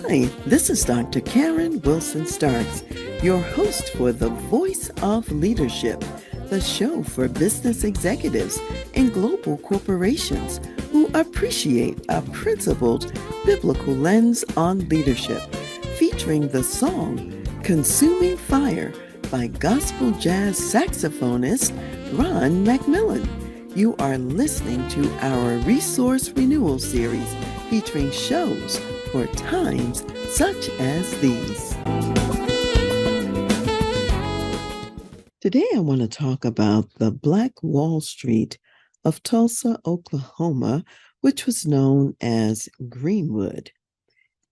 Hi, this is Dr. Karen Wilson Starks, your host for The Voice of Leadership, the show for business executives and global corporations who appreciate a principled biblical lens on leadership, featuring the song Consuming Fire by gospel jazz saxophonist Ron McMillan. You are listening to our resource renewal series featuring shows for times such as these. Today I want to talk about the Black Wall Street of Tulsa, Oklahoma, which was known as Greenwood.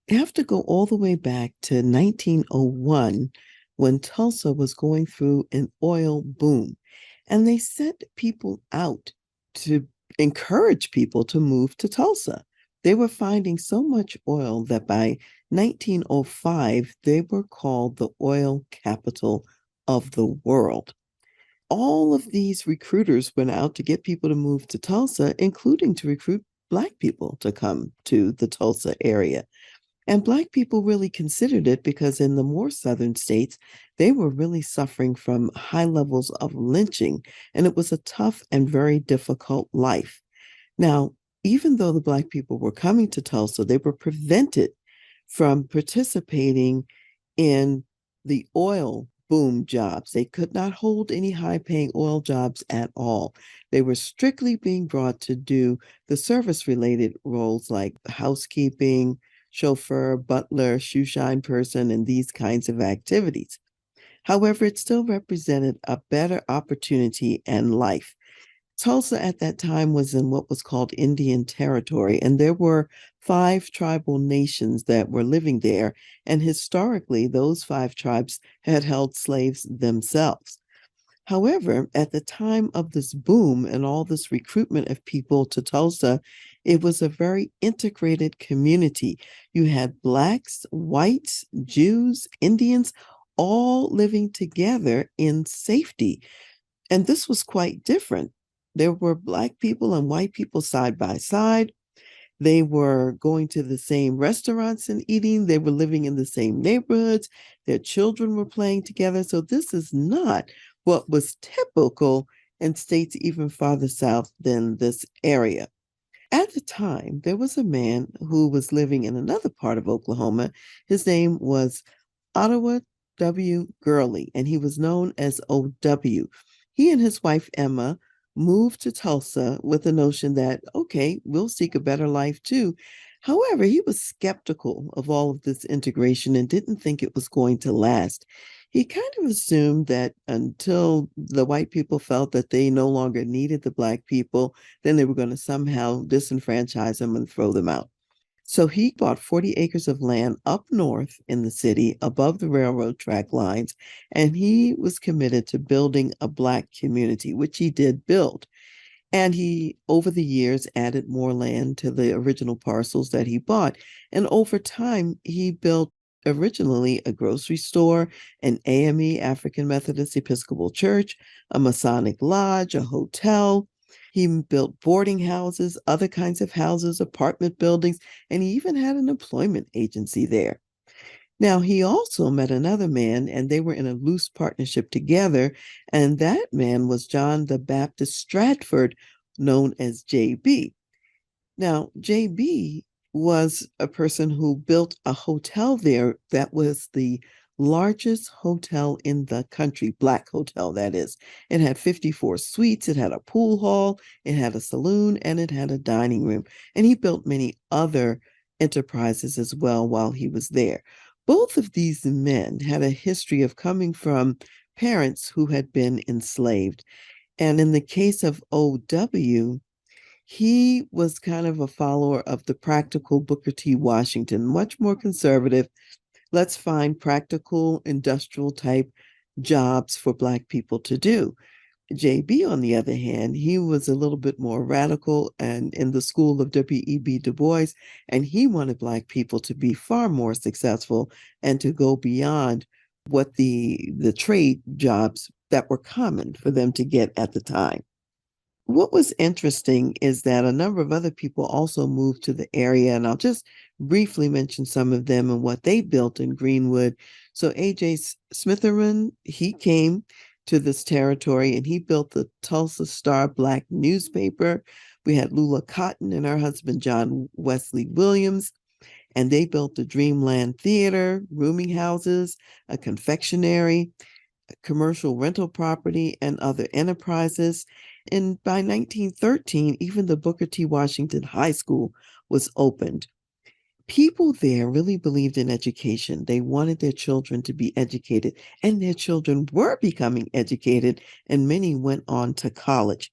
You have to go all the way back to 1901 when Tulsa was going through an oil boom, and they sent people out to encourage people to move to Tulsa. They were finding so much oil that by 1905, they were called the oil capital of the world. All of these recruiters went out to get people to move to Tulsa, including to recruit Black people to come to the Tulsa area. And Black people really considered it because in the more southern states, they were really suffering from high levels of lynching, and it was a tough and very difficult life. Now, even though the Black people were coming to Tulsa, they were prevented from participating in the oil boom jobs. They could not hold any high-paying oil jobs at all. They were strictly being brought to do the service-related roles like housekeeping, chauffeur, butler, shoeshine person, and these kinds of activities. However, it still represented a better opportunity and life. Tulsa at that time was in what was called Indian Territory, and there were 5 tribal nations that were living there. And historically, those 5 tribes had held slaves themselves. However, at the time of this boom and all this recruitment of people to Tulsa, it was a very integrated community. You had Blacks, whites, Jews, Indians, all living together in safety. And this was quite different. There were Black people and white people side by side. They were going to the same restaurants and eating. They were living in the same neighborhoods. Their children were playing together. So this is not what was typical in states even farther south than this area. At the time, there was a man who was living in another part of Oklahoma. His name was Ottawa W. Gurley, and he was known as OW. He and his wife, Emma, moved to Tulsa with the notion that, okay, we'll seek a better life too. However, he was skeptical of all of this integration and didn't think it was going to last. He kind of assumed that until the white people felt that they no longer needed the Black people, then they were going to somehow disenfranchise them and throw them out. So he bought 40 acres of land up north in the city above the railroad track lines, and he was committed to building a Black community, which he did build. And he, over the years, added more land to the original parcels that he bought. And over time, he built originally a grocery store, an AME, African Methodist Episcopal Church, a Masonic lodge, a hotel. He built boarding houses, other kinds of houses, apartment buildings, and he even had an employment agency there. Now, he also met another man, and they were in a loose partnership together, and that man was John the Baptist Stratford, known as JB. Now, JB was a person who built a hotel there that was the largest hotel in the country, Black hotel, that is. It had 54 suites, it had a pool hall, it had a saloon, and it had a dining room. And he built many other enterprises as well while he was there. Both of these men had a history of coming from parents who had been enslaved. And in the case of OW, he was kind of a follower of the practical Booker T. Washington, much more conservative. Let's find practical industrial type jobs for Black people to do. JB, on the other hand, he was a little bit more radical and in the school of W.E.B. Du Bois, and he wanted Black people to be far more successful and to go beyond what the trade jobs that were common for them to get at the time. what was interesting is that a number of other people also moved to the area, and I'll just briefly mention some of them and what they built in Greenwood. So A.J. Smitherman, he came to this territory and he built the Tulsa Star Black newspaper. We had Lula Cotton and her husband, John Wesley Williams, and they built the Dreamland Theater, rooming houses, a confectionery, commercial rental property, and other enterprises. And by 1913, even the Booker T. Washington High School was opened. People there really believed in education. They wanted their children to be educated, and their children were becoming educated, and many went on to college.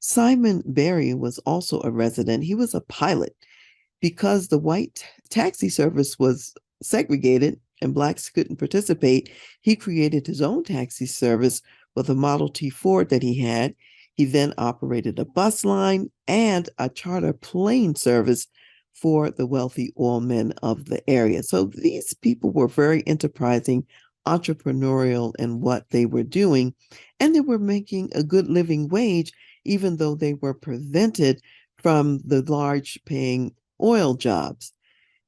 Simon Berry was also a resident. He was a pilot. Because the white taxi service was segregated and blacks couldn't participate, he created his own taxi service with a Model T Ford that he had. He then operated a bus line and a charter plane service for the wealthy oil men of the area. So these people were very enterprising, entrepreneurial in what they were doing, and they were making a good living wage, even though they were prevented from the large paying oil jobs.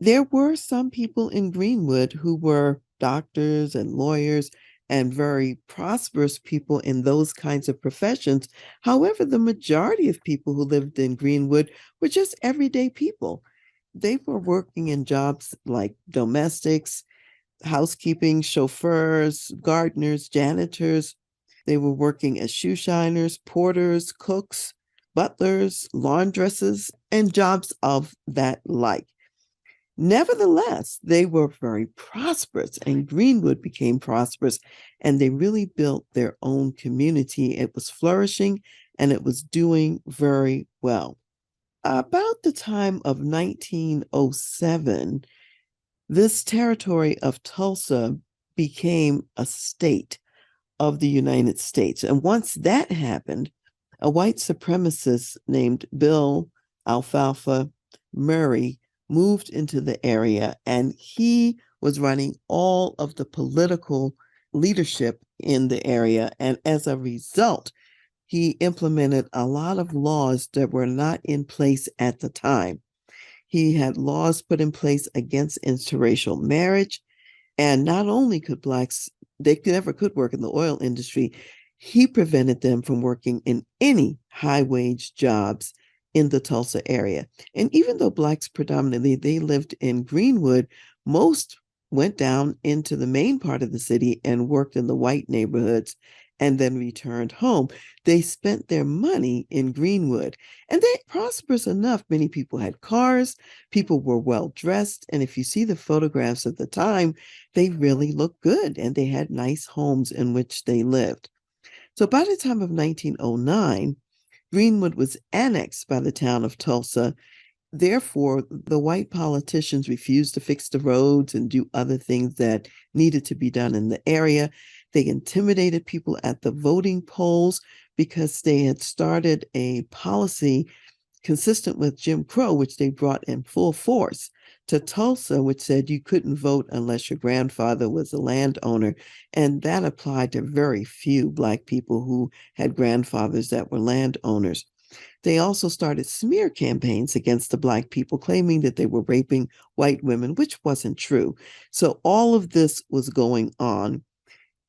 There were some people in Greenwood who were doctors and lawyers and very prosperous people in those kinds of professions. However, the majority of people who lived in Greenwood were just everyday people. They were working in jobs like domestics, housekeeping, chauffeurs, gardeners, janitors. They were working as shoe shiners, porters, cooks, butlers, laundresses, and jobs of that like. Nevertheless, they were very prosperous, and Greenwood became prosperous, and they really built their own community. It was flourishing and it was doing very well. About the time of 1907, this territory of Tulsa became a state of the United States. And once that happened, a white supremacist named Bill Alfalfa Murray moved into the area, and he was running all of the political leadership in the area. And as a result, he implemented a lot of laws that were not in place at the time. He had laws put in place against interracial marriage. And not only could blacks, they never could work in the oil industry, he prevented them from working in any high wage jobs in the Tulsa area. And even though blacks predominantly, they lived in Greenwood, most went down into the main part of the city and worked in the white neighborhoods and then returned home. They spent their money in Greenwood, and they prosperous enough. Many people had cars, people were well dressed, and if you see the photographs of the time, they really looked good, and they had nice homes in which they lived. So by the time of 1909, Greenwood was annexed by the town of Tulsa. Therefore, the white politicians refused to fix the roads and do other things that needed to be done in the area. They intimidated people at the voting polls because they had started a policy consistent with Jim Crow, which they brought in full force to Tulsa, which said you couldn't vote unless your grandfather was a landowner. And that applied to very few Black people who had grandfathers that were landowners. They also started smear campaigns against the Black people, claiming that they were raping white women, which wasn't true. So all of this was going on.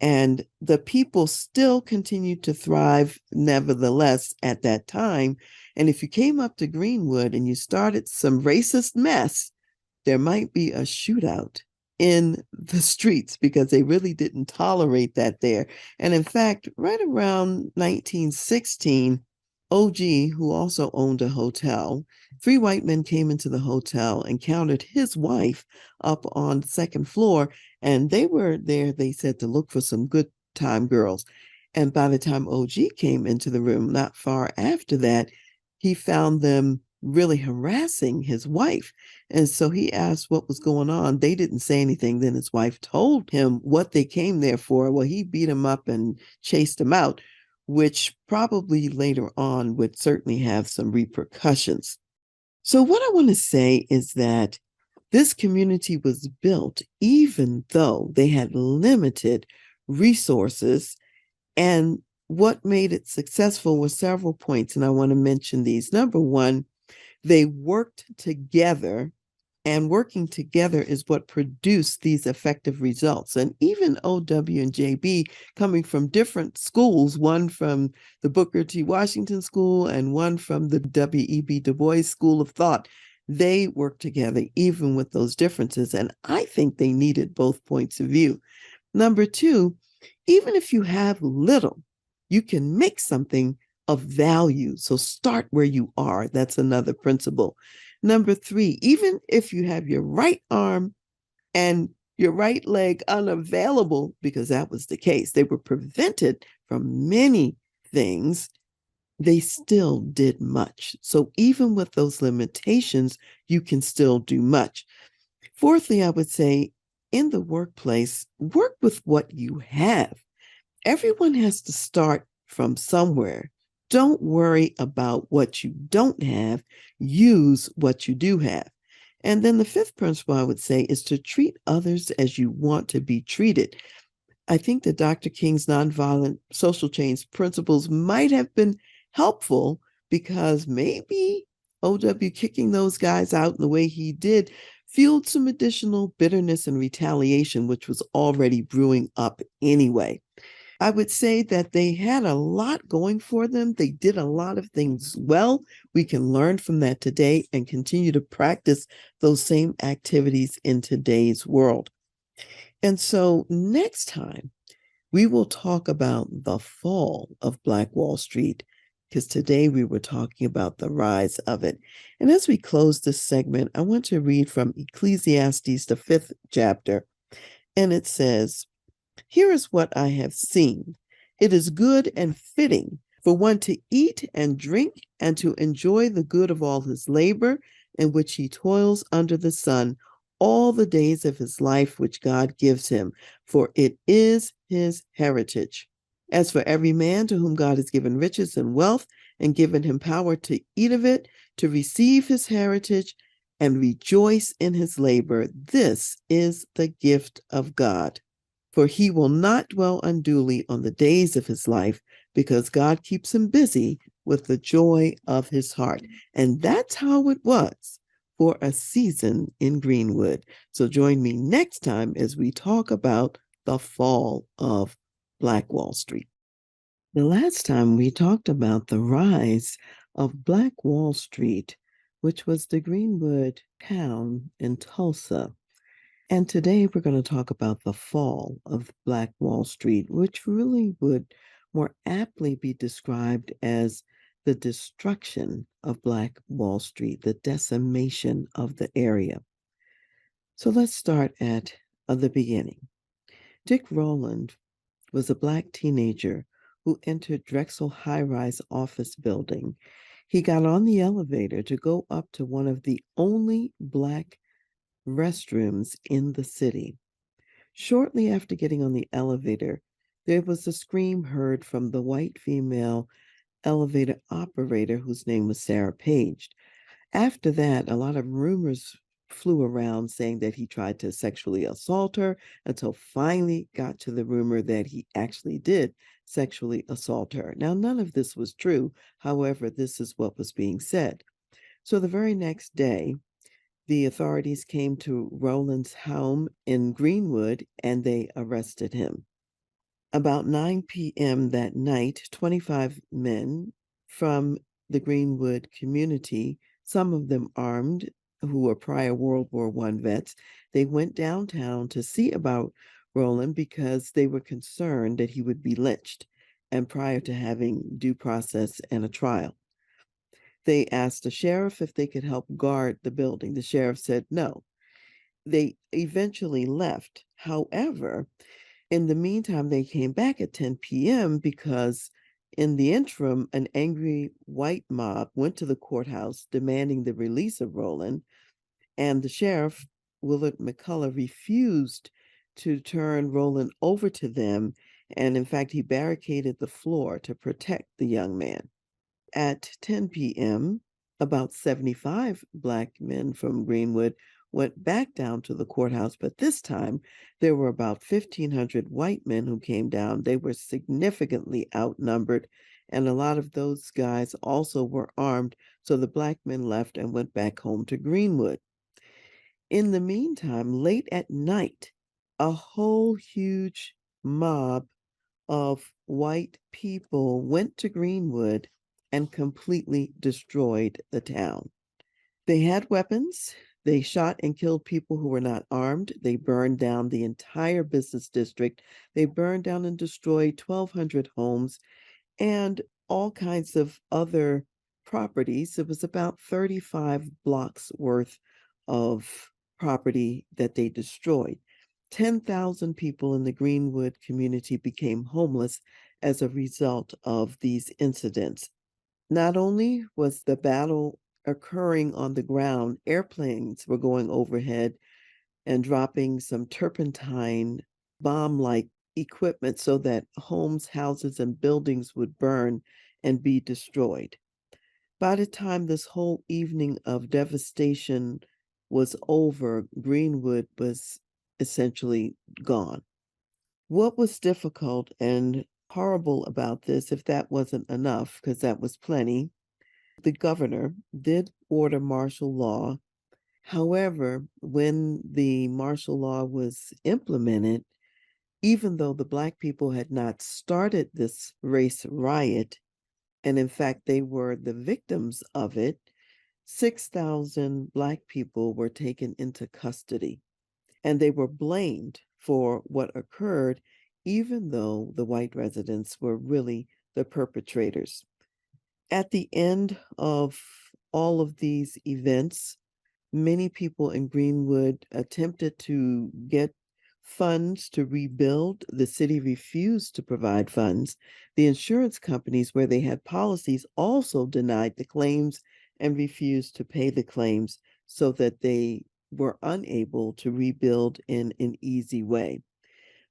And the people still continued to thrive, nevertheless, at that time. And if you came up to Greenwood and you started some racist mess, there might be a shootout in the streets because they really didn't tolerate that there. And in fact, right around 1916, OG, who also owned a hotel, three white men came into the hotel, encountered his wife up on the second floor, and they were there, they said, to look for some good time girls. And by the time OG came into the room, not far after that, he found them really harassing his wife. And so he asked what was going on. They didn't say anything. Then his wife told him what they came there for. Well, he beat him up and chased him out, which probably later on would certainly have some repercussions. So what I want to say is that this community was built even though they had limited resources, and what made it successful were several points, and I want to mention these. Number one, they worked together, and working together is what produced these effective results. And even OW and JB, coming from different schools, one from the Booker T. Washington School and one from the W.E.B. Du Bois School of Thought, they worked together even with those differences. And I think they needed both points of view. Number two, even if you have little, you can make something of value. So start where you are. That's another principle. Number three, even if you have your right arm and your right leg unavailable, because that was the case, they were prevented from many things, they still did much. So even with those limitations, you can still do much. Fourthly, I would say in the workplace, work with what you have. Everyone has to start from somewhere. Don't worry about what you don't have. Use what you do have. And then the fifth principle I would say is to treat others as you want to be treated. I think that Dr. King's nonviolent social change principles might have been helpful because maybe OW kicking those guys out in the way he did fueled some additional bitterness and retaliation, which was already brewing up anyway. I would say that they had a lot going for them. They did a lot of things well. We can learn from that today and continue to practice those same activities in today's world. And so next time, we will talk about the fall of Black Wall Street, because today we were talking about the rise of it. And as we close this segment, I want to read from Ecclesiastes, the 5th chapter. And it says, "Here is what I have seen. It is good and fitting for one to eat and drink and to enjoy the good of all his labor in which he toils under the sun all the days of his life which God gives him, for it is his heritage. As for every man to whom God has given riches and wealth and given him power to eat of it, to receive his heritage and rejoice in his labor, this is the gift of God. For he will not dwell unduly on the days of his life, because God keeps him busy with the joy of his heart." And that's how it was for a season in Greenwood. So join me next time as we talk about the fall of Black Wall Street. The last time we talked about the rise of Black Wall Street, which was the Greenwood town in Tulsa. And today we're going to talk about the fall of Black Wall Street, which really would more aptly be described as the destruction of Black Wall Street, the decimation of the area. So let's start at the beginning. Dick Rowland was a Black teenager who entered Drexel high-rise office building. He got on the elevator to go up to one of the only Black restrooms in the city. Shortly after getting on the elevator, there was a scream heard from the white female elevator operator whose name was Sarah Page. After that, a lot of rumors flew around saying that he tried to sexually assault her until finally got to the rumor that he actually did sexually assault her. Now, none of this was true. However, this is what was being said. So the very next day, the authorities came to Rowland's home in Greenwood and they arrested him. About 9 p.m. that night, 25 men from the Greenwood community, some of them armed, who were prior World War I vets, they went downtown to see about Rowland because they were concerned that he would be lynched, and prior to having due process and a trial. They asked the sheriff if they could help guard the building. The sheriff said no. They eventually left. However, in the meantime, they came back at 10 p.m. because in the interim, an angry white mob went to the courthouse demanding the release of Rowland, and the sheriff, Willard McCullough, refused to turn Rowland over to them, and in fact, he barricaded the floor to protect the young man. At 10 p.m., about 75 Black men from Greenwood went back down to the courthouse, but this time there were about 1,500 white men who came down. They were significantly outnumbered, and a lot of those guys also were armed. So the black men left and went back home to Greenwood. In the meantime, late at night, a whole huge mob of white people went to Greenwood and completely destroyed the town. They had weapons. They shot and killed people who were not armed. They burned down the entire business district. They burned down and destroyed 1,200 homes and all kinds of other properties. It was about 35 blocks worth of property that they destroyed. 10,000 people in the Greenwood community became homeless as a result of these incidents. Not only was the battle occurring on the ground, airplanes were going overhead and dropping some turpentine bomb like equipment so that homes, houses, and buildings would burn and be destroyed. By the time this whole evening of devastation was over, Greenwood was essentially gone. What was difficult and horrible about this, if that wasn't enough, because that was plenty, the governor did order martial law. However, when the martial law was implemented, even though the Black people had not started this race riot, and in fact, they were the victims of it, 6,000 Black people were taken into custody, and they were blamed for what occurred, even though the white residents were really the perpetrators. At the end of all of these events, many people in Greenwood attempted to get funds to rebuild. The city refused to provide funds. The insurance companies, where they had policies, also denied the claims and refused to pay the claims so that they were unable to rebuild in an easy way.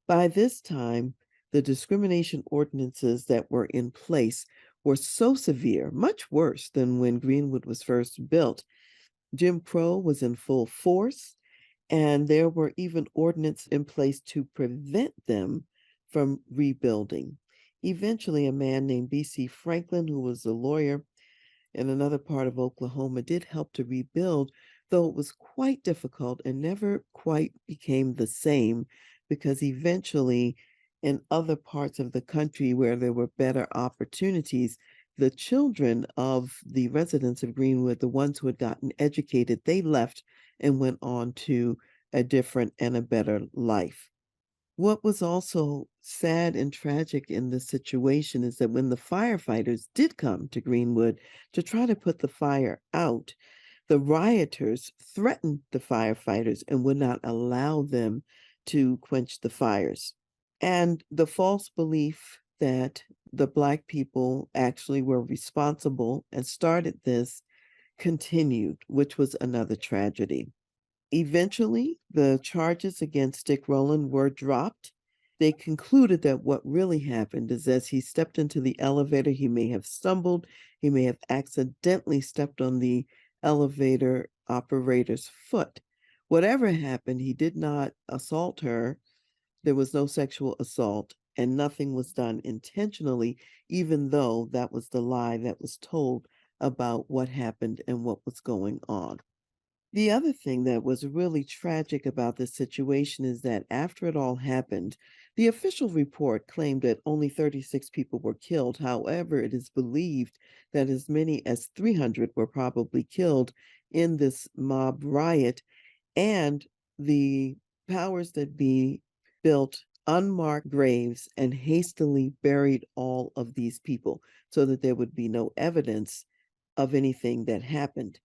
By this time, the discrimination ordinances that were in place were so severe, much worse than when Greenwood was first built. Jim Crow was in full force, and there were even ordinances in place to prevent them from rebuilding. Eventually, a man named B.C. Franklin, who was a lawyer in another part of Oklahoma, did help to rebuild, though it was quite difficult and never quite became the same, because eventually, in other parts of the country where there were better opportunities, the children of the residents of Greenwood, the ones who had gotten educated, they left and went on to a different and a better life. What was also sad and tragic in this situation is that when the firefighters did come to Greenwood to try to put the fire out, the rioters threatened the firefighters and would not allow them to quench the fires. And the false belief that the Black people actually were responsible and started this continued, which was another tragedy. Eventually, the charges against Dick Rowland were dropped. They concluded that what really happened is as he stepped into the elevator, he may have stumbled, he may have accidentally stepped on the elevator operator's foot. Whatever happened, he did not assault her. There was no sexual assault, and nothing was done intentionally, even though that was the lie that was told about what happened and what was going on. The other thing that was really tragic about this situation is that after it all happened, the official report claimed that only 36 people were killed. However, it is believed that as many as 300 were probably killed in this mob riot, and the powers that be built unmarked graves and hastily buried all of these people so that there would be no evidence of anything that happened.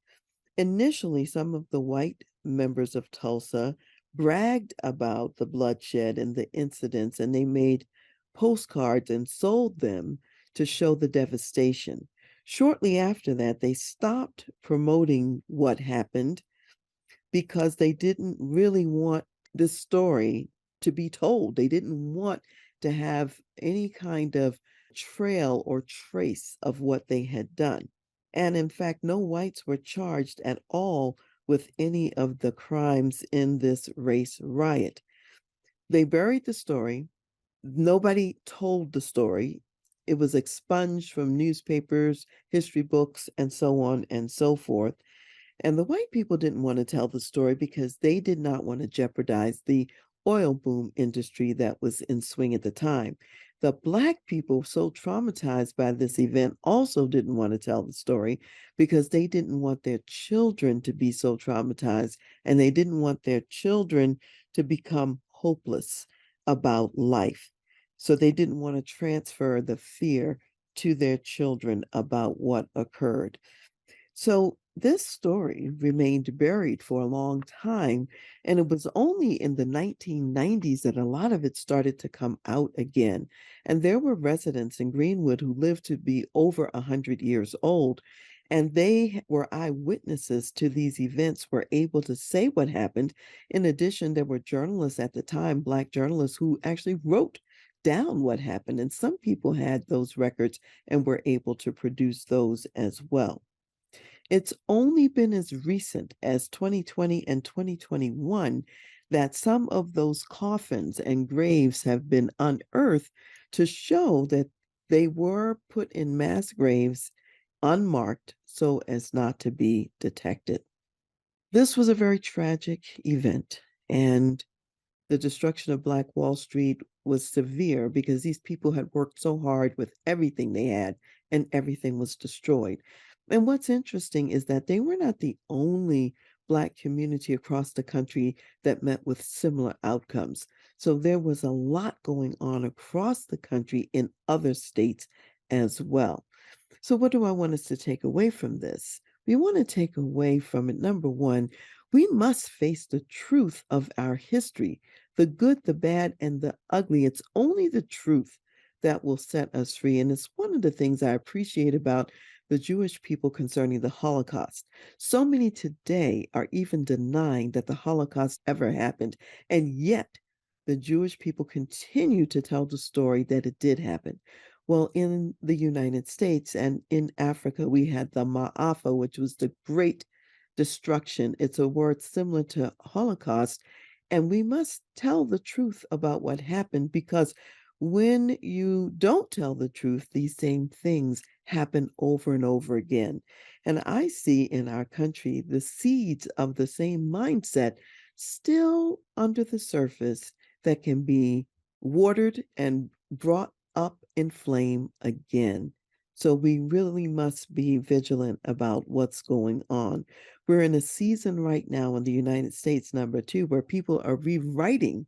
Initially, some of the white members of Tulsa bragged about the bloodshed and the incidents, and they made postcards and sold them to show the devastation. Shortly after that, they stopped promoting what happened because they didn't really want this story to be told. They didn't want to have any kind of trail or trace of what they had done. And in fact, no whites were charged at all with any of the crimes in this race riot. They buried the story. Nobody told the story. It was expunged from newspapers, history books, and so on and so forth. And the white people didn't want to tell the story because they did not want to jeopardize the oil boom industry that was in swing at the time. The Black people, so traumatized by this event, also didn't want to tell the story because they didn't want their children to be so traumatized, and they didn't want their children to become hopeless about life. So they didn't want to transfer the fear to their children about what occurred. So this story remained buried for a long time, and it was only in the 1990s that a lot of it started to come out again. And there were residents in Greenwood who lived to be over 100 years old, and they were eyewitnesses to these events, were able to say what happened. In addition, there were journalists at the time, Black journalists, who actually wrote down what happened, and some people had those records and were able to produce those as well. It's only been as recent as 2020 and 2021 that some of those coffins and graves have been unearthed to show that they were put in mass graves unmarked so as not to be detected. This was a very tragic event, and the destruction of Black Wall Street was severe because these people had worked so hard with everything they had, and everything was destroyed. And what's interesting is that they were not the only Black community across the country that met with similar outcomes. So there was a lot going on across the country in other states as well. So, what do I want us to take away from this? We want to take away from it, number one, we must face the truth of our history, the good, the bad, and the ugly. It's only the truth that will set us free. And it's one of the things I appreciate about the Jewish people concerning the Holocaust. So many today are even denying that the Holocaust ever happened. And yet, the Jewish people continue to tell the story that it did happen. Well, in the United States and in Africa, we had the Ma'afa, which was the great destruction. It's a word similar to Holocaust. And we must tell the truth about what happened, because when you don't tell the truth, these same things happen over and over again. And I see in our country the seeds of the same mindset still under the surface that can be watered and brought up in flame again. So we really must be vigilant about what's going on. We're in a season right now in the United States, number two, where people are rewriting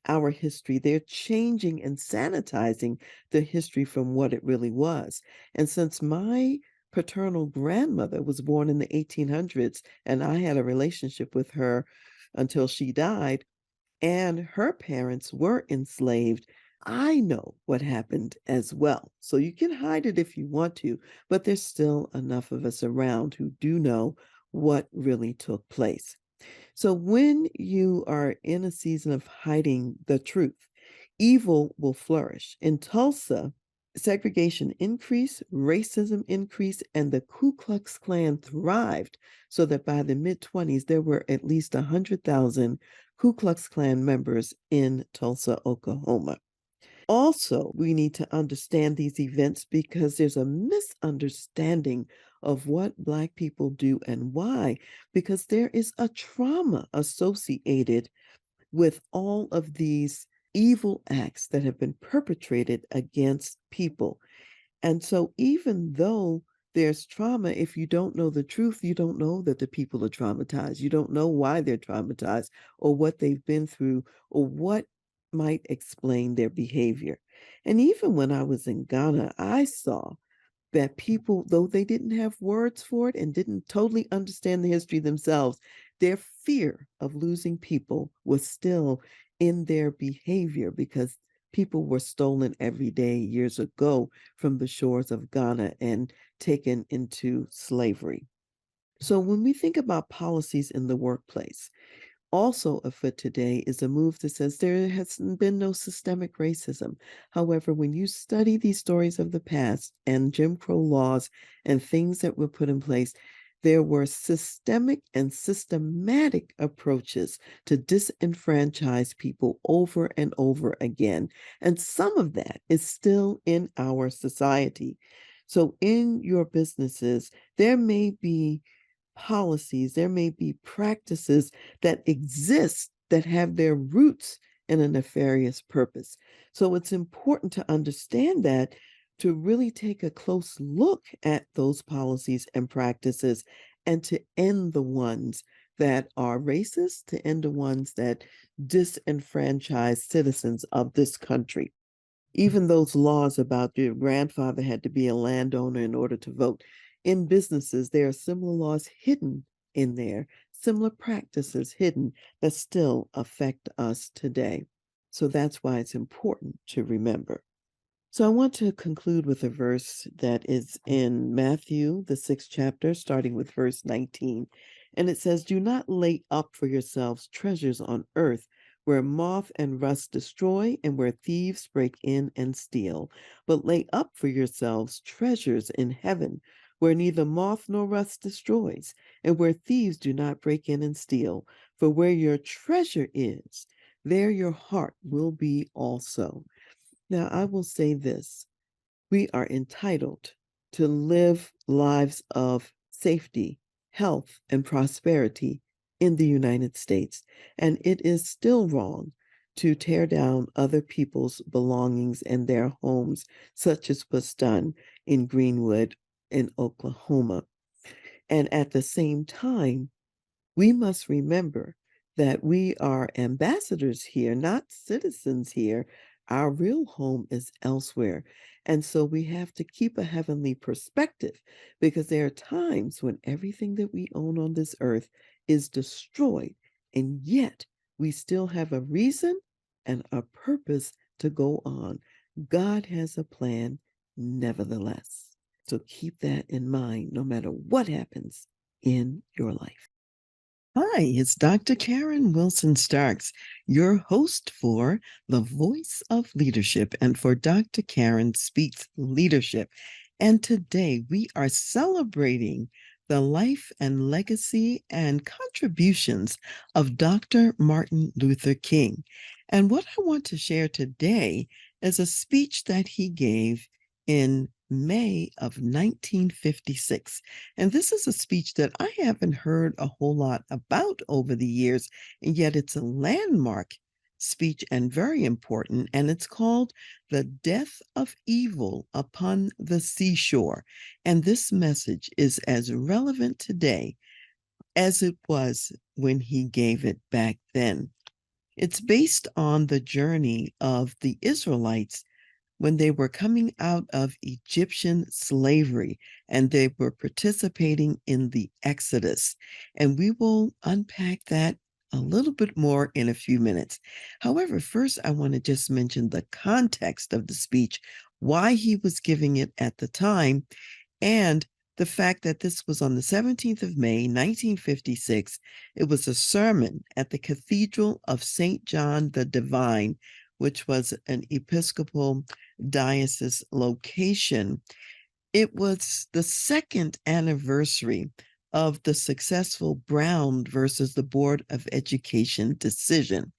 our history. They're changing and sanitizing the history from what it really was. And since my paternal grandmother was born in the 1800s, and I had a relationship with her until she died, and her parents were enslaved, I know what happened as well. So you can hide it if you want to, but there's still enough of us around who do know what really took place. So when you are in a season of hiding the truth, evil will flourish. In Tulsa, segregation increased, racism increased, and the Ku Klux Klan thrived, so that by the mid-20s, there were at least 100,000 Ku Klux Klan members in Tulsa, Oklahoma. Also, we need to understand these events because there's a misunderstanding of what Black people do and why, because there is a trauma associated with all of these evil acts that have been perpetrated against people. And so, even though there's trauma, if you don't know the truth, you don't know that the people are traumatized. You don't know why they're traumatized or what they've been through or what might explain their behavior. And even when I was in Ghana, I saw that people, though they didn't have words for it and didn't totally understand the history themselves, their fear of losing people was still in their behavior, because people were stolen every day years ago from the shores of Ghana and taken into slavery. So when we think about policies in the workplace, also afoot today is a move that says there has been no systemic racism. However, when you study these stories of the past and Jim Crow laws and things that were put in place, There were systemic and systematic approaches to disenfranchise people over and over again. And some of that is still in our society. So, in your businesses, there may be policies, there may be practices that exist that have their roots in a nefarious purpose. So, it's important to understand that, to really take a close look at those policies and practices, and to end the ones that are racist, to end the ones that disenfranchise citizens of this country. Even those laws about your grandfather had to be a landowner in order to vote. In businesses, there are similar laws hidden in there, similar practices hidden that still affect us today. So that's why it's important to remember. So I want to conclude with a verse that is in Matthew, the 6th chapter, starting with verse 19. And it says, "Do not lay up for yourselves treasures on earth, where moth and rust destroy, and where thieves break in and steal. But lay up for yourselves treasures in heaven, where neither moth nor rust destroys, and where thieves do not break in and steal. For where your treasure is, there your heart will be also." Now, I will say this: we are entitled to live lives of safety, health, and prosperity in the United States. And it is still wrong to tear down other people's belongings and their homes, such as was done in Greenwood in Oklahoma. And at the same time, we must remember that we are ambassadors here, not citizens here. Our real home is elsewhere. And so we have to keep a heavenly perspective, because there are times when everything that we own on this earth is destroyed, and yet we still have a reason and a purpose to go on. God has a plan, nevertheless. So keep that in mind no matter what happens in your life. Hi, it's Dr. Karen Wilson Starks, your host for The Voice of Leadership and for Dr. Karen Speaks Leadership. And today we are celebrating the life and legacy and contributions of Dr. Martin Luther King. And what I want to share today is a speech that he gave in May of 1956. And this is a speech that I haven't heard a whole lot about over the years, and yet it's a landmark speech and very important. And it's called "The Death of Evil Upon the Seashore." And this message is as relevant today as it was when he gave it back then. It's based on the journey of the Israelites when they were coming out of Egyptian slavery and they were participating in the Exodus. And we will unpack that a little bit more in a few minutes. However, first, I want to just mention the context of the speech, why he was giving it at the time, and the fact that this was on the 17th of May, 1956. It was a sermon at the Cathedral of St. John the Divine, which was an Episcopal diocese location. It was the second anniversary of the successful Brown versus the Board of Education decision.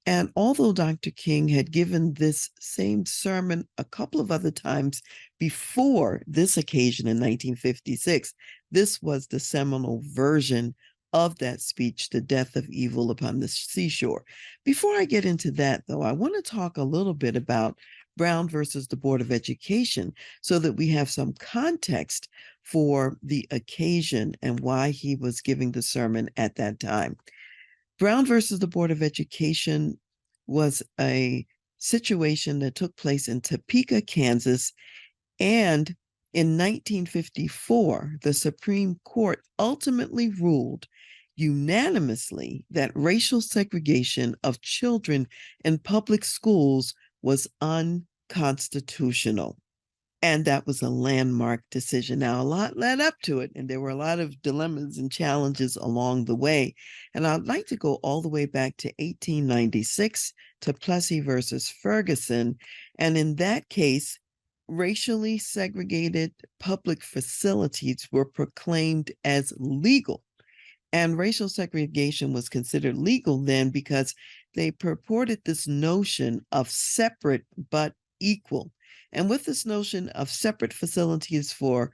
And although Dr. King had given this same sermon a couple of other times before this occasion in 1956, this was the seminal version of that speech, "The Death of Evil Upon the Seashore." Before I get into that, though, I want to talk a little bit about Brown versus the Board of Education so that we have some context for the occasion and why he was giving the sermon at that time. Brown versus the Board of Education was a situation that took place in Topeka, Kansas, and in 1954, the Supreme Court ultimately ruled unanimously that racial segregation of children in public schools was unconstitutional. And that was a landmark decision. Now, a lot led up to it, and there were a lot of dilemmas and challenges along the way. And I'd like to go all the way back to 1896 to Plessy versus Ferguson. And in that case, racially segregated public facilities were proclaimed as legal. And racial segregation was considered legal then because they purported this notion of separate but equal. And with this notion of separate facilities for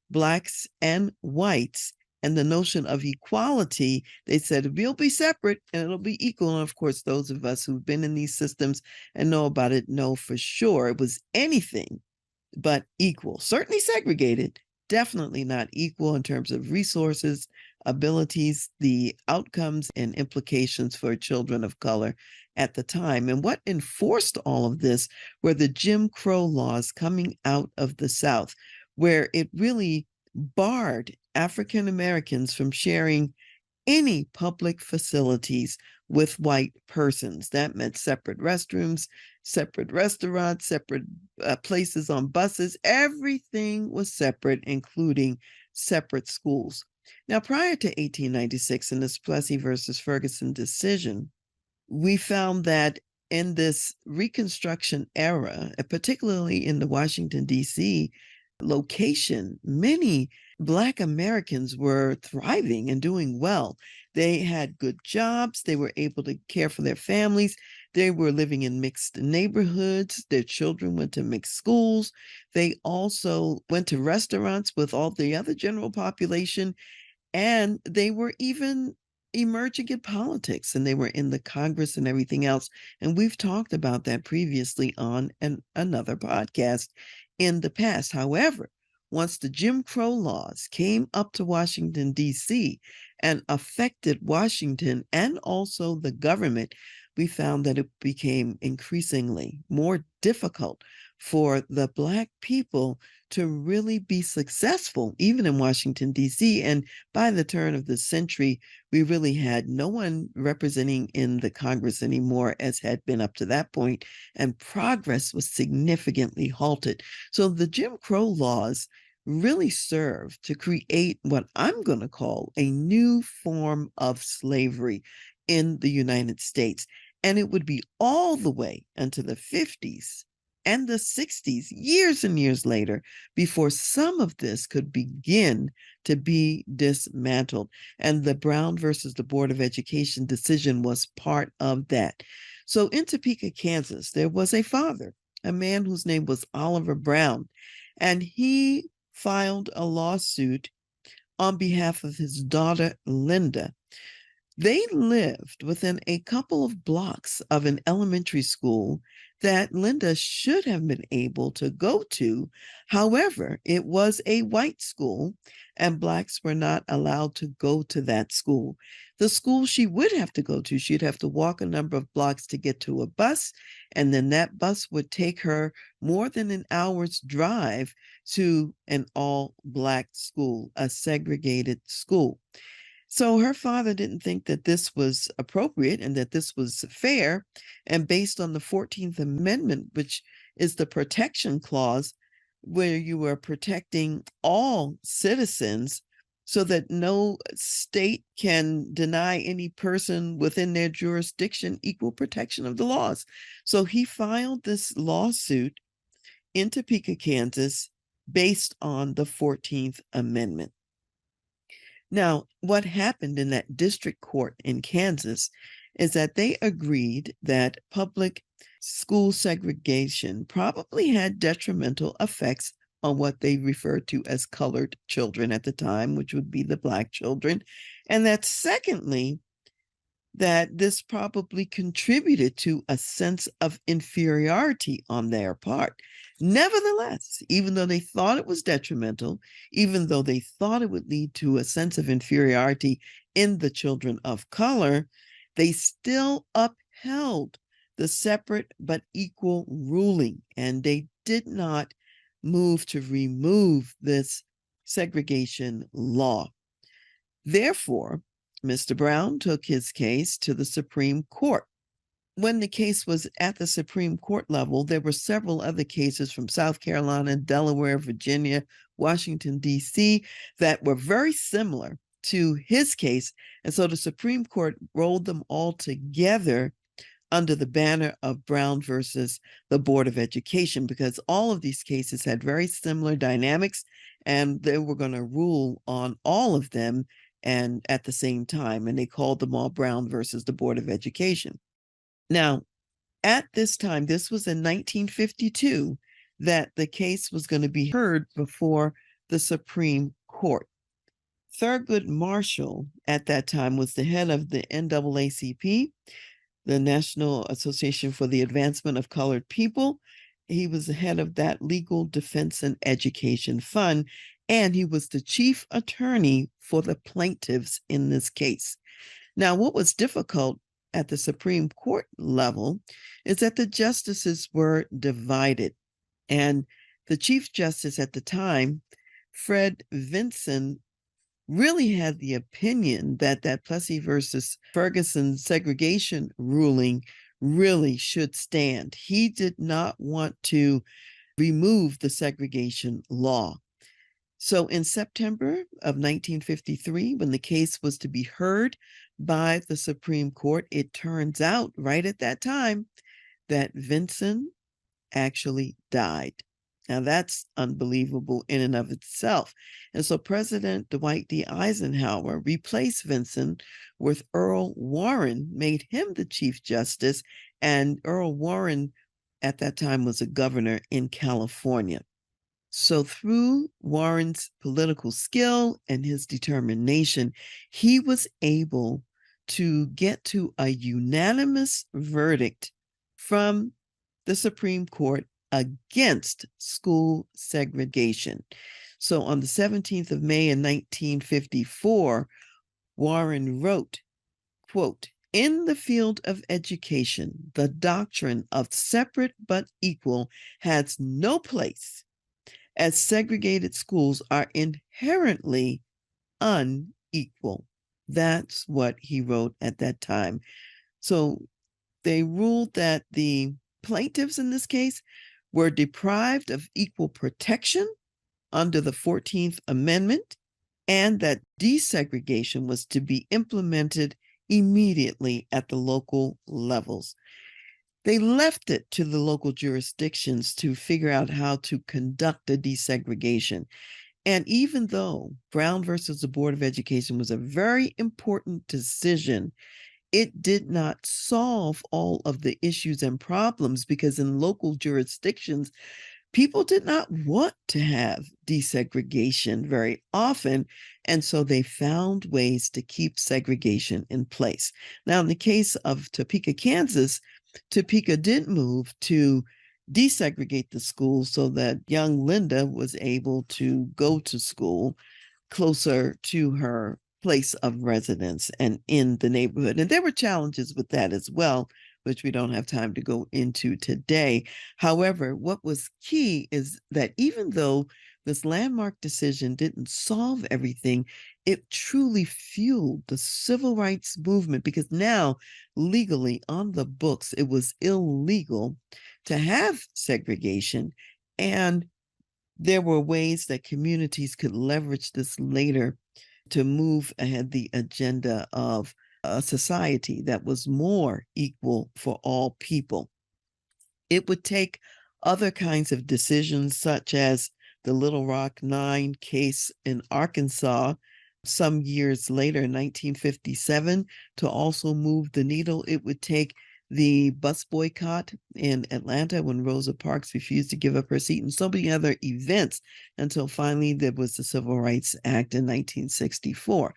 Blacks and whites, and the notion of equality, they said we'll be separate and it'll be equal. And of course, those of us who've been in these systems and know about it know for sure it was anything but equal. Certainly segregated, definitely not equal in terms of resources, abilities, the outcomes and implications for children of color at the time. And what enforced all of this were the Jim Crow laws coming out of the South, where it really barred African Americans from sharing any public facilities with white persons. That meant separate restrooms, separate restaurants, separate places on buses. Everything was separate, including separate schools. Now, prior to 1896, in this Plessy versus Ferguson decision, we found that in this Reconstruction era, particularly in the Washington, D.C. location, many Black Americans were thriving and doing well. They had good jobs. They were able to care for their families. They were living in mixed neighborhoods. Their children went to mixed schools. They also went to restaurants with all the other general population. And they were even emerging in politics, and they were in the Congress and everything else. And we've talked about that previously on another podcast in the past. However, once the Jim Crow laws came up to Washington, D.C., and affected Washington and also the government, we found that it became increasingly more difficult for the Black people to really be successful, even in Washington, D.C. And by the turn of the century, we really had no one representing in the Congress anymore, as had been up to that point, and progress was significantly halted. So the Jim Crow laws really served to create what I'm going to call a new form of slavery in the United States. And it would be all the way into the 50s and the 60s, years and years later, before some of this could begin to be dismantled. And the Brown versus the Board of Education decision was part of that. So in Topeka, Kansas, there was a father, a man whose name was Oliver Brown, and he filed a lawsuit on behalf of his daughter, Linda. They lived within a couple of blocks of an elementary school that Linda should have been able to go to. However, it was a white school, and Blacks were not allowed to go to that school. The school she would have to go to, she'd have to walk a number of blocks to get to a bus, and then that bus would take her more than an hour's drive to an all-Black school, a segregated school. So her father didn't think that this was appropriate and that this was fair. And based on the 14th Amendment, which is the protection clause, where you are protecting all citizens so that no state can deny any person within their jurisdiction equal protection of the laws. So he filed this lawsuit in Topeka, Kansas, based on the 14th Amendment. Now, what happened in that district court in Kansas is that they agreed that public school segregation probably had detrimental effects on what they referred to as colored children at the time, which would be the Black children. And that secondly, that this probably contributed to a sense of inferiority on their part. Nevertheless, even though they thought it was detrimental, even though they thought it would lead to a sense of inferiority in the children of color, they still upheld the separate but equal ruling, and they did not move to remove this segregation law. Therefore, Mr. Brown took his case to the Supreme Court. When the case was at the Supreme Court level, there were several other cases from South Carolina, Delaware, Virginia, Washington, D.C. that were very similar to his case. And so the Supreme Court rolled them all together under the banner of Brown versus the Board of Education, because all of these cases had very similar dynamics, and they were going to rule on all of them and at the same time, and they called them all Brown versus the Board of Education. Now, at this time, this was in 1952, that the case was going to be heard before the Supreme Court. Thurgood Marshall at that time was the head of the NAACP, the National Association for the Advancement of Colored People. He was the head of that Legal Defense and Education Fund, and he was the chief attorney for the plaintiffs in this case. Now, what was difficult at the Supreme Court level is that the justices were divided. And the Chief Justice at the time, Fred Vinson, really had the opinion that Plessy versus Ferguson segregation ruling really should stand. He did not want to remove the segregation law. So in September of 1953, when the case was to be heard by the Supreme Court, it turns out right at that time that Vinson actually died. Now, that's unbelievable in and of itself. And so President Dwight D. Eisenhower replaced Vinson with Earl Warren, made him the Chief Justice, and Earl Warren at that time was a governor in California. So through Warren's political skill and his determination, he was able to get to a unanimous verdict from the Supreme Court against school segregation. So on the 17th of May in 1954, Warren wrote, quote, "In the field of education, the doctrine of separate but equal has no place, as segregated schools are inherently unequal." That's what he wrote at that time. So they ruled that the plaintiffs in this case were deprived of equal protection under the 14th Amendment, and that desegregation was to be implemented immediately at the local levels. They left it to the local jurisdictions to figure out how to conduct a desegregation. And even though Brown versus the Board of Education was a very important decision, it did not solve all of the issues and problems, because in local jurisdictions, people did not want to have desegregation very often. And so they found ways to keep segregation in place. Now, in the case of Topeka, Kansas, Topeka did move to desegregate the school so that young Linda was able to go to school closer to her place of residence and in the neighborhood. And there were challenges with that as well, which we don't have time to go into today. However, what was key is that even though this landmark decision didn't solve everything, it truly fueled the civil rights movement, because now legally on the books, it was illegal to have segregation. And there were ways that communities could leverage this later to move ahead the agenda of a society that was more equal for all people. It would take other kinds of decisions, such as the Little Rock 9 case in Arkansas some years later in 1957, to also move the needle. It would take the bus boycott in Atlanta when Rosa Parks refused to give up her seat, and so many other events, until finally there was the Civil Rights Act in 1964.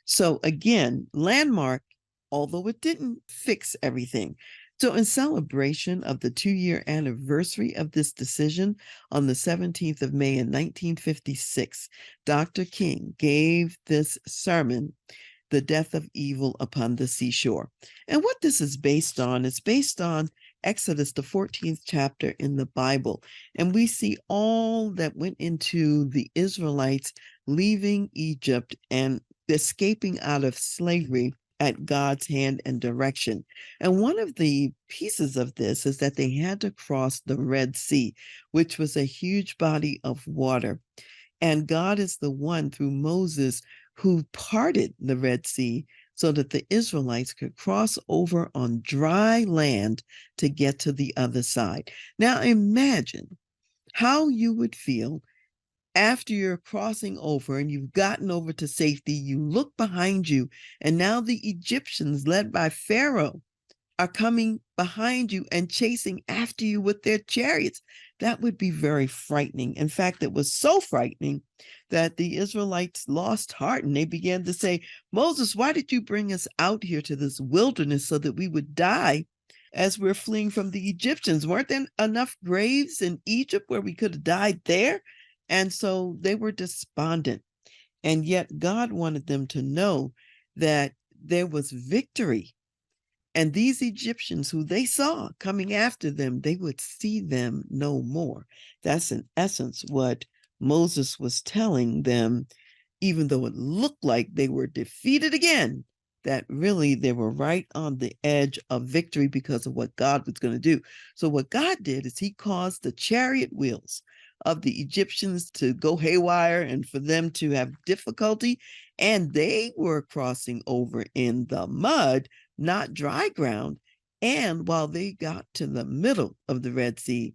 So again, landmark, although it didn't fix everything. So in celebration of the 2-year anniversary of this decision, on the 17th of May in 1956, Dr. King gave this sermon, "The Death of Evil Upon the Seashore." And what this is based on, it's based on Exodus, the 14th chapter in the Bible. And we see all that went into the Israelites leaving Egypt and escaping out of slavery at God's hand and direction. And one of the pieces of this is that they had to cross the Red Sea, which was a huge body of water. And God is the one, through Moses, who parted the Red Sea so that the Israelites could cross over on dry land to get to the other side. Now imagine how you would feel after you're crossing over and you've gotten over to safety. You look behind you, and now the Egyptians, led by Pharaoh, are coming behind you and chasing after you with their chariots. That would be very frightening. In fact, it was so frightening that the Israelites lost heart and they began to say, Moses, why did you bring us out here to this wilderness so that we would die as we're fleeing from the Egyptians? Weren't there enough graves in Egypt where we could have died there? And so they were despondent. And yet God wanted them to know that there was victory. And these Egyptians who they saw coming after them, they would see them no more. That's in essence what Moses was telling them, even though it looked like they were defeated again, that really they were right on the edge of victory because of what God was going to do. So what God did is he caused the chariot wheels of the Egyptians to go haywire and for them to have difficulty. And they were crossing over in the mud, not dry ground. And while they got to the middle of the Red Sea,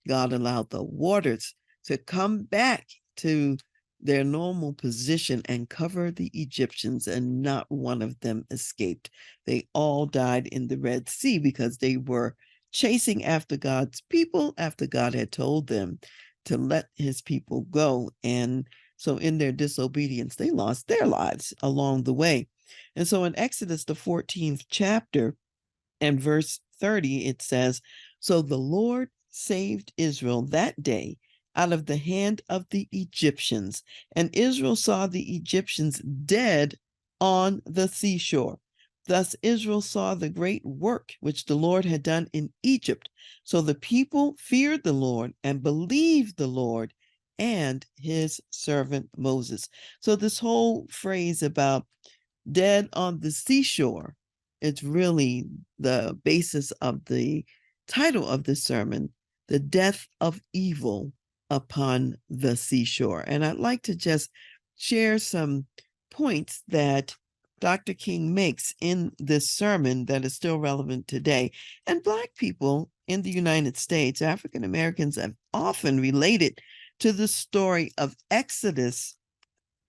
God allowed the waters to come back to their normal position and cover the Egyptians, and not one of them escaped. They all died in the Red Sea because they were chasing after God's people after God had told them to let his people go. And so in their disobedience, they lost their lives along the way. And so in Exodus, the 14th chapter and verse 30, it says, so the Lord saved Israel that day out of the hand of the Egyptians, and Israel saw the Egyptians dead on the seashore. Thus Israel saw the great work which the Lord had done in Egypt. So the people feared the Lord and believed the Lord and his servant Moses. So this whole phrase about dead on the seashore, it's really the basis of the title of the sermon, The Death of Evil Upon the Seashore. And I'd like to just share some points that Dr. King makes in this sermon that is still relevant today. And Black people in the United States, African Americans, have often related to the story of Exodus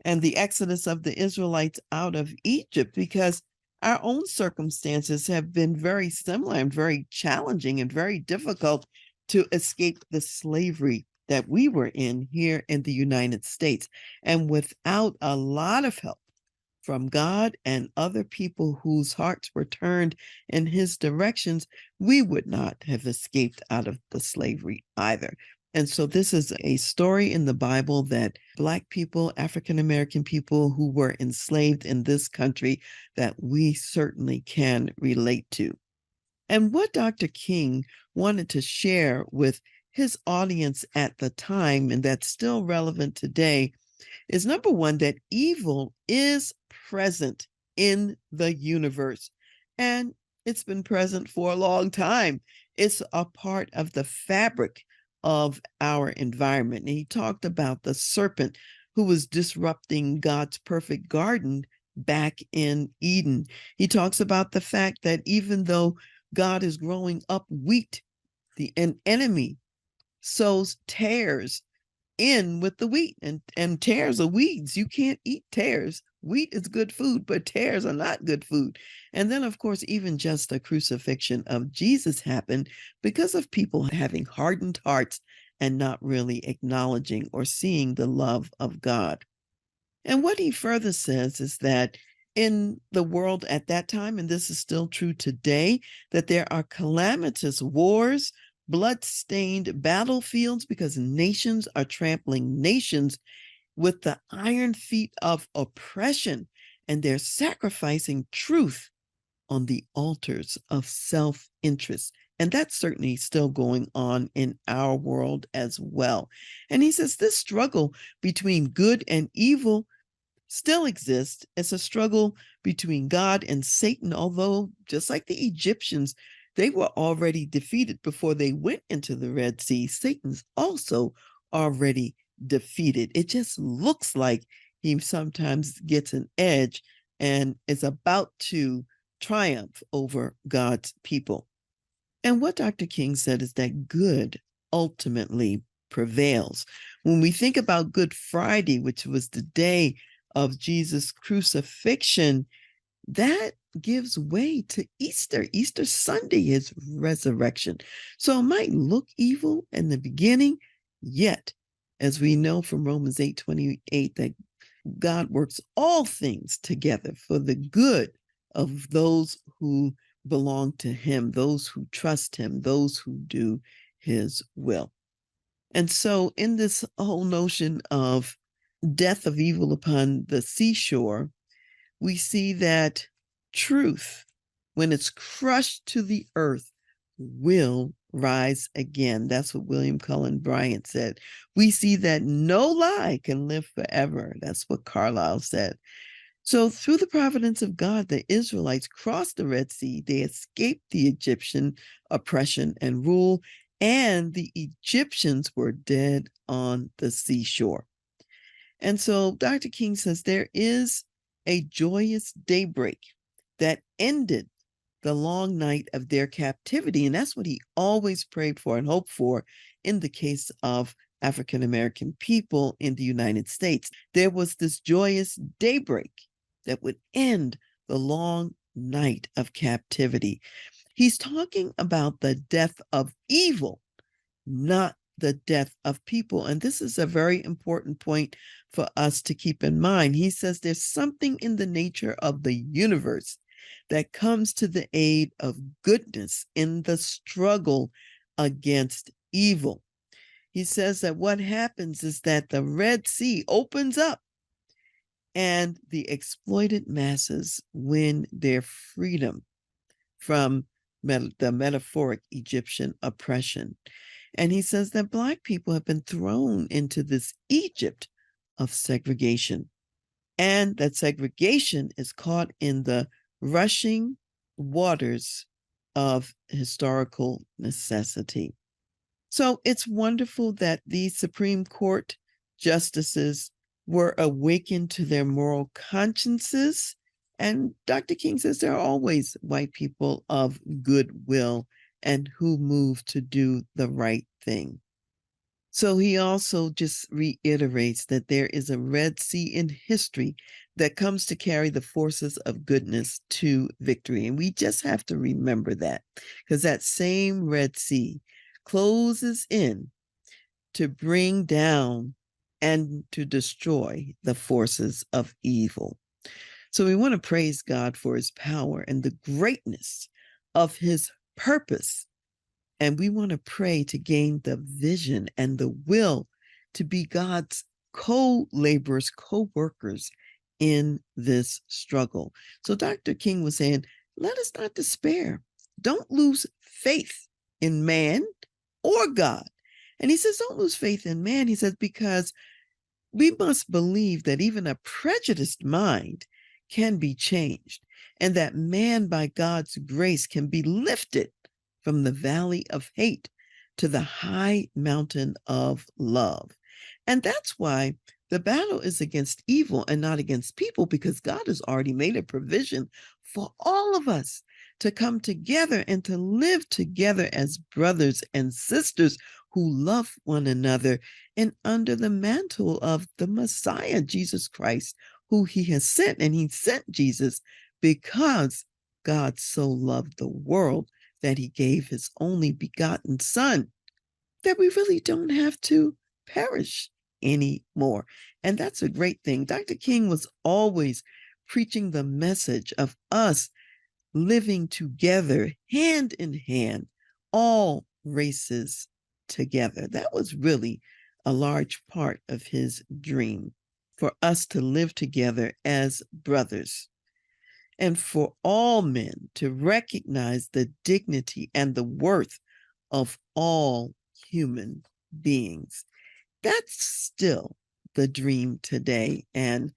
and the exodus of the Israelites out of Egypt, because our own circumstances have been very similar and very challenging and very difficult to escape the slavery that we were in here in the United States. And without a lot of help from God and other people whose hearts were turned in his directions, we would not have escaped out of the slavery either. And so this is a story in the Bible that Black people, African American people who were enslaved in this country, that we certainly can relate to. And what Dr. King wanted to share with his audience at the time, and that's still relevant today, is number one, that evil is present in the universe. And it's been present for a long time. It's a part of the fabric of our environment. And he talked about the serpent who was disrupting God's perfect garden back in Eden. He talks about the fact that even though God is growing up wheat, an enemy sows tares in with the wheat, and tares are weeds. You can't eat tares. Wheat is good food, but tares are not good food. And then, of course, even just the crucifixion of Jesus happened because of people having hardened hearts and not really acknowledging or seeing the love of God. And what he further says is that in the world at that time, and this is still true today, that there are calamitous wars, blood-stained battlefields, because nations are trampling nations with the iron feet of oppression, and they're sacrificing truth on the altars of self-interest. And that's certainly still going on in our world as well. And he says this struggle between good and evil still exists. It's a struggle between God and Satan, although just like the Egyptians, they were already defeated before they went into the Red Sea. Satan's also already defeated. It just looks like he sometimes gets an edge and is about to triumph over God's people. And what Dr. King said is that good ultimately prevails. When we think about Good Friday, which was the day of Jesus' crucifixion, that gives way to Easter. Easter Sunday is resurrection. So it might look evil in the beginning, yet, as we know from Romans 8:28, that God works all things together for the good of those who belong to him, those who trust him, those who do his will. And so in this whole notion of death of evil upon the seashore, we see that truth, when it's crushed to the earth, will rise again. That's what William Cullen Bryant said. We see that no lie can live forever. That's what Carlyle said. So through the providence of God, the Israelites crossed the Red Sea. They escaped the Egyptian oppression and rule, and the Egyptians were dead on the seashore. And so Dr. King says there is a joyous daybreak that ended the long night of their captivity. And that's what he always prayed for and hoped for in the case of African American people in the United States. There was this joyous daybreak that would end the long night of captivity. He's talking about the death of evil, not the death of people. And this is a very important point for us to keep in mind. He says there's something in the nature of the universe that comes to the aid of goodness in the struggle against evil. He says that what happens is that the Red Sea opens up and the exploited masses win their freedom from the metaphoric Egyptian oppression. And he says that Black people have been thrown into this Egypt of segregation, and that segregation is caught in the rushing waters of historical necessity. So it's wonderful that these Supreme Court justices were awakened to their moral consciences. And Dr. King says there are always white people of goodwill and who move to do the right thing. So he also just reiterates that there is a Red Sea in history that comes to carry the forces of goodness to victory. And we just have to remember that, because that same Red Sea closes in to bring down and to destroy the forces of evil. So we want to praise God for his power and the greatness of his purpose. And we want to pray to gain the vision and the will to be God's co-laborers, co-workers in this struggle. So Dr. King was saying, let us not despair. Don't lose faith in man or God. And he says, don't lose faith in man. He says, because we must believe that even a prejudiced mind can be changed, and that man by God's grace can be lifted from the valley of hate to the high mountain of love. And that's why the battle is against evil and not against people, because God has already made a provision for all of us to come together and to live together as brothers and sisters who love one another and under the mantle of the Messiah, Jesus Christ, who he has sent. And he sent Jesus because God so loved the world that he gave his only begotten son, that we really don't have to perish anymore. And that's a great thing. Dr. King was always preaching the message of us living together, hand in hand, all races together. That was really a large part of his dream, for us to live together as brothers, and for all men to recognize the dignity and the worth of all human beings. That's still the dream today. And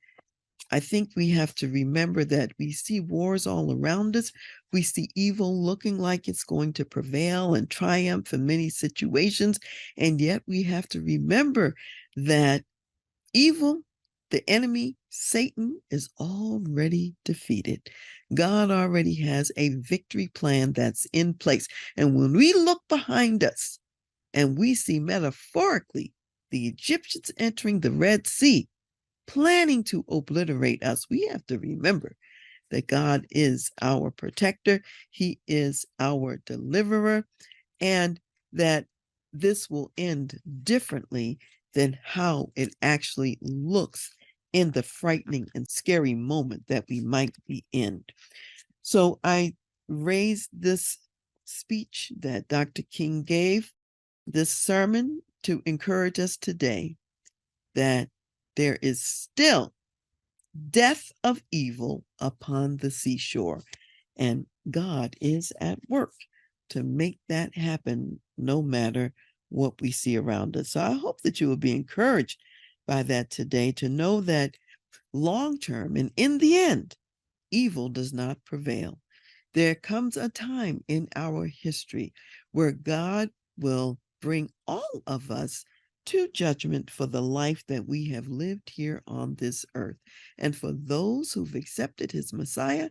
I think we have to remember that we see wars all around us. We see evil looking like it's going to prevail and triumph in many situations. And yet we have to remember that evil The enemy, Satan, is already defeated. God already has a victory plan that's in place. And when we look behind us and we see metaphorically the Egyptians entering the Red Sea, planning to obliterate us, we have to remember that God is our protector. He is our deliverer, and that this will end differently than how it actually looks in the frightening and scary moment that we might be in. So I raised this speech that Dr. King gave, this sermon, to encourage us today that there is still death of evil upon the seashore, and God is at work to make that happen no matter what we see around us. So I hope that you will be encouraged by that today, to know that long term and in the end, evil does not prevail. There comes a time in our history where God will bring all of us to judgment for the life that we have lived here on this earth. And for those who've accepted his Messiah,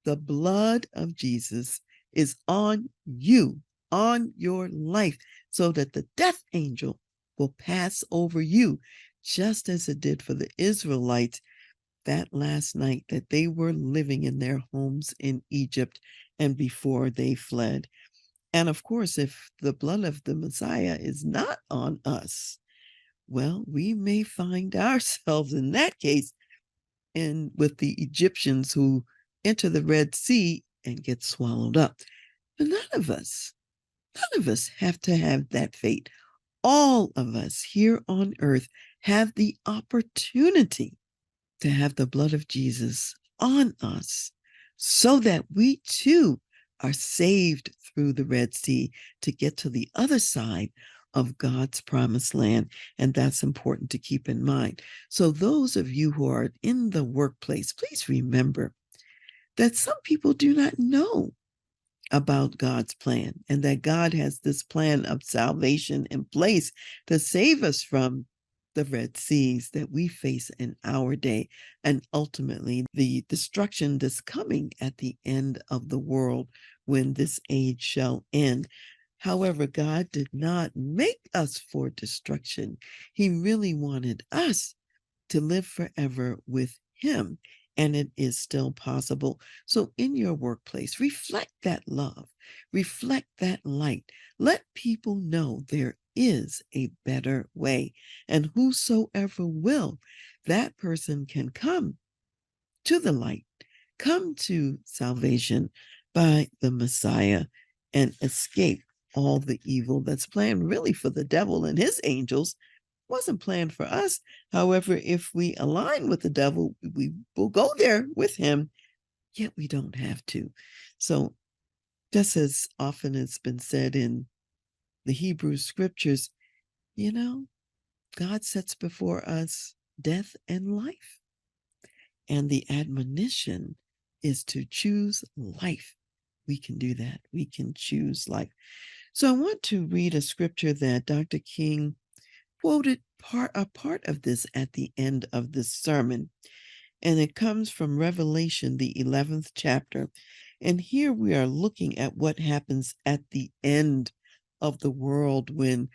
the blood of Jesus is on you, on your life, so that the death angel will pass over you, just as it did for the Israelites that last night that they were living in their homes in Egypt and before they fled. And of course, if the blood of the Messiah is not on us, well, we may find ourselves in that case in with the Egyptians who enter the Red Sea and get swallowed up. But none of us have to have that fate. All of us here on earth have the opportunity to have the blood of Jesus on us so that we too are saved through the Red Sea to get to the other side of God's promised land. And that's important to keep in mind. So those of you who are in the workplace, please remember that some people do not know about God's plan, and that God has this plan of salvation in place to save us from the Red Seas that we face in our day, and ultimately the destruction that's coming at the end of the world when this age shall end. However, God did not make us for destruction. He really wanted us to live forever with him, and it is still possible. So in your workplace, reflect that love, reflect that light. Let people know there is a better way, and whosoever will, that person can come to the light, come to salvation by the Messiah, and escape all the evil that's planned really for the devil and his angels. Wasn't planned for us. However, if we align with the devil, we will go there with him, yet we don't have to. So just as often it's been said in the Hebrew scriptures, God sets before us death and life. And the admonition is to choose life. We can do that. We can choose life. So I want to read a scripture that Dr. King quoted a part of this at the end of this sermon. And it comes from Revelation, the 11th chapter. And here we are looking at what happens at the end of the world when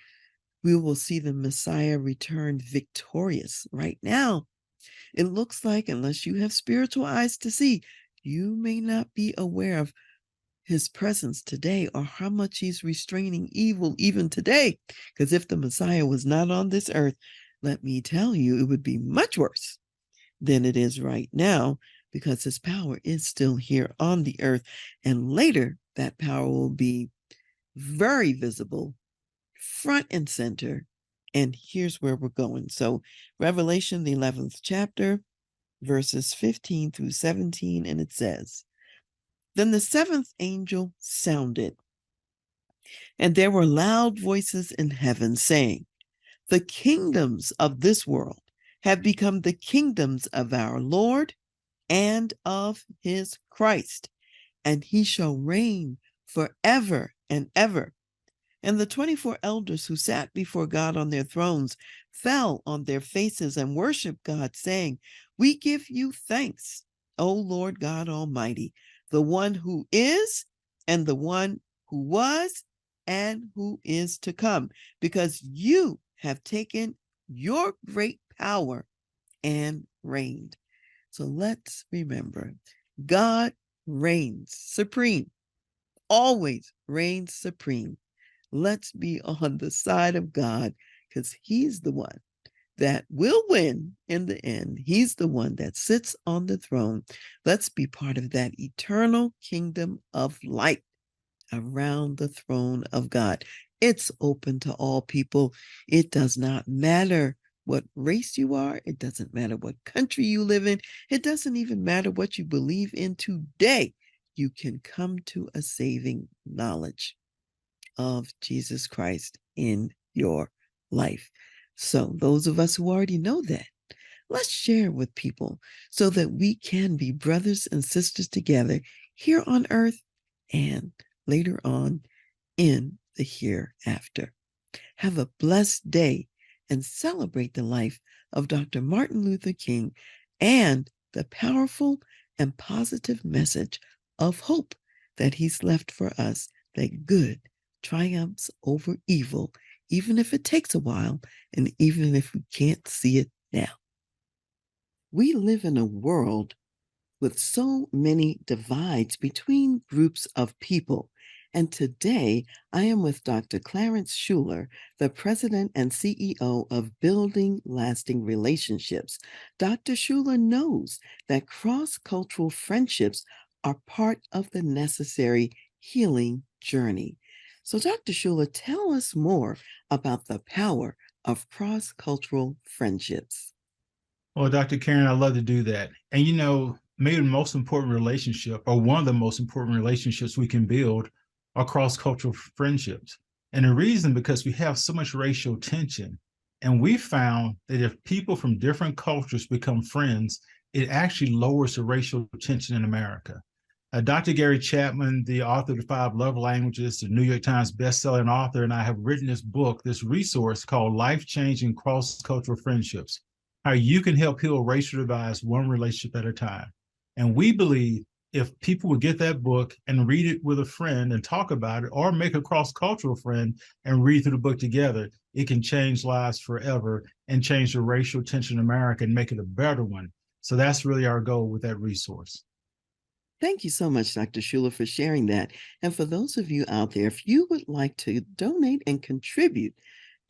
we will see the Messiah return victorious. Right now, it looks like, unless you have spiritual eyes to see, you may not be aware of his presence today or how much he's restraining evil even today. Because if the Messiah was not on this earth, let me tell you, it would be much worse than it is right now, because his power is still here on the earth. And later, that power will be very visible, front and center. And here's where we're going. So Revelation, the 11th chapter, verses 15 through 17, and it says, "Then the seventh angel sounded, and there were loud voices in heaven saying, 'The kingdoms of this world have become the kingdoms of our Lord and of his Christ, and he shall reign forever and ever.' And the 24 elders who sat before God on their thrones fell on their faces and worshiped God, saying, "We give you thanks, O Lord God Almighty, the one who is, and the one who was, and who is to come, because you have taken your great power and reigned." So let's remember, God reigns supreme, always reigns supreme. Let's be on the side of God, because he's the one that will win in the end. He's the one that sits on the throne. Let's be part of that eternal kingdom of light around the throne of God. It's open to all people. It does not matter what race you are. It doesn't matter what country you live in. It doesn't even matter what you believe in today. You can come to a saving knowledge of Jesus Christ in your life. So those of us who already know that, let's share with people so that we can be brothers and sisters together here on earth and later on in the hereafter. Have a blessed day and celebrate the life of Dr. Martin Luther King and the powerful and positive message of hope that he's left for us, that good triumphs over evil, even if it takes a while and even if we can't see it now. We live in a world with so many divides between groups of people. And today, I am with Dr. Clarence Schuler, the president and CEO of Building Lasting Relationships. Dr. Schuler knows that cross-cultural friendships are part of the necessary healing journey. So, Dr. Schuler, tell us more about the power of cross-cultural friendships. Well, Dr. Karen, I'd love to do that. And maybe the most important relationship, or one of the most important relationships we can build, are cross-cultural friendships. And the reason, because we have so much racial tension. And we found that if people from different cultures become friends, it actually lowers the racial tension in America. Dr. Gary Chapman, the author of the 5 Love Languages, the New York Times bestselling author, and I have written this book, this resource called Life-Changing Cross-Cultural Friendships, how you can help heal racial divides one relationship at a time. And we believe if people would get that book and read it with a friend and talk about it, or make a cross-cultural friend and read through the book together, it can change lives forever and change the racial tension in America and make it a better one. So that's really our goal with that resource. Thank you so much, Dr. Schuler, for sharing that. And for those of you out there, if you would like to donate and contribute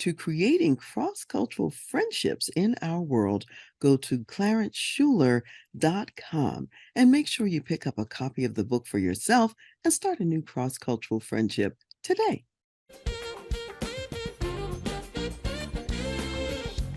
to creating cross-cultural friendships in our world, go to clarenceschuler.com and make sure you pick up a copy of the book for yourself and start a new cross-cultural friendship today.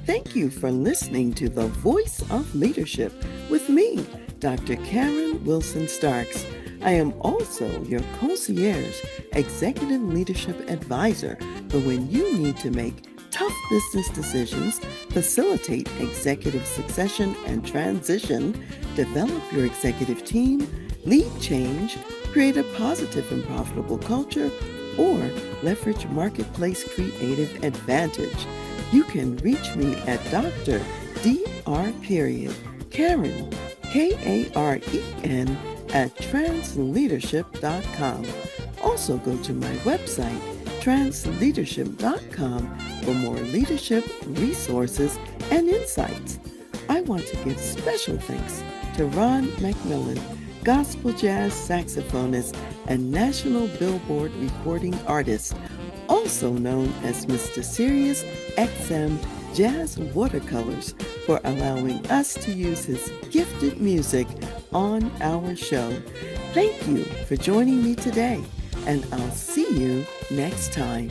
Thank you for listening to The Voice of Leadership with me, Dr. Karen Wilson Starks. I am also your concierge executive leadership advisor for when you need to make tough business decisions, facilitate executive succession and transition, develop your executive team, lead change, create a positive and profitable culture, or leverage marketplace creative advantage. You can reach me at Dr. Karen, Karen, at transleadership.com. Also go to my website, transleadership.com, for more leadership resources and insights. I want to give special thanks to Ron McMillan, gospel jazz saxophonist and national Billboard recording artist, also known as Mr. Sirius XM Jazz Watercolors, for allowing us to use his gifted music on our show. Thank you for joining me today, and I'll see you next time.